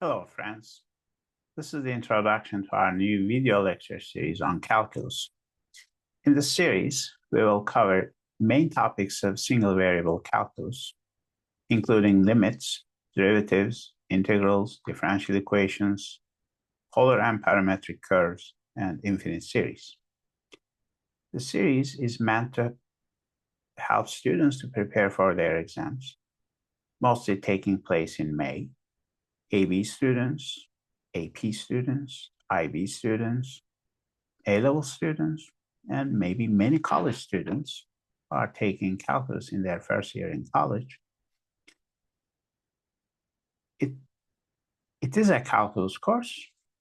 Hello, friends. This is the introduction to our new video lecture series on calculus. In this series, we will cover main topics of single variable calculus, including limits, derivatives, integrals, differential equations, polar and parametric curves, and infinite series. The series is meant to help students to prepare for their exams, mostly taking place in May. AB students, AP students, IB students, A-level students, and maybe many college students are taking calculus in their first year in college. It is a calculus course.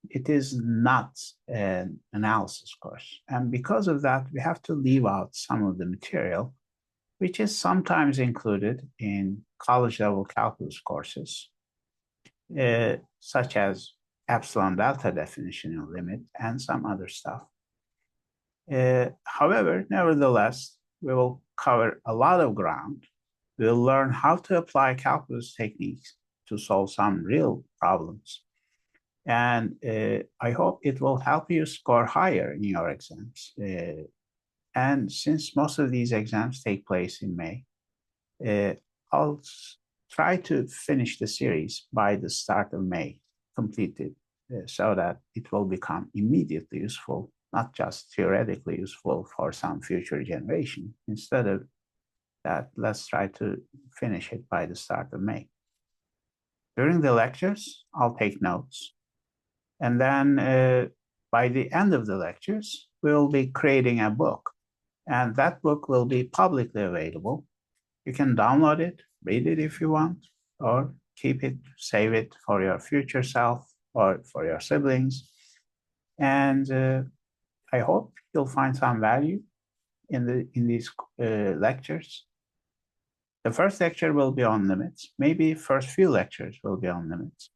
It is not an analysis course. And because of that, we have to leave out some of the material, which is sometimes included in college level calculus courses, such as epsilon delta definition and limit and some other stuff. However, nevertheless, we will cover a lot of ground. We'll learn how to apply calculus techniques to solve some real problems. And I hope it will help you score higher in your exams. And since most of these exams take place in May, I'll try to finish the series by the start of May, completed, so that it will become immediately useful, not just theoretically useful for some future generation. Instead of that, let's try to finish it by the start of May. During the lectures, I'll take notes. And then by the end of the lectures, we'll be creating a book. And that book will be publicly available. You can download it, read it if you want, or keep it, save it for your future self or for your siblings. And I hope you'll find some value in these lectures. The first lecture will be on limits. Maybe first few lectures will be on limits.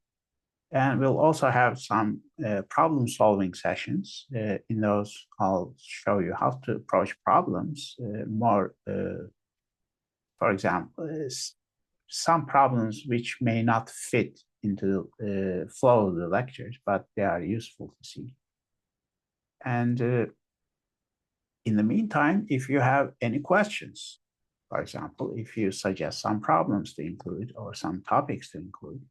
And we'll also have some problem-solving sessions. In those, I'll show you how to approach problems more. For example, some problems which may not fit into the flow of the lectures, but they are useful to see. And in the meantime, if you have any questions, for example, if you suggest some problems to include or some topics to include,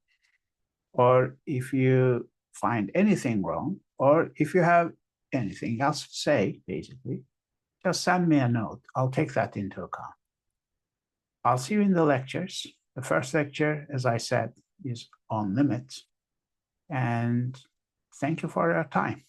or if you find anything wrong, or if you have anything else to say, basically, just send me a note. I'll take that into account. I'll see you in the lectures. The first lecture, as I said, is on limits. And thank you for your time.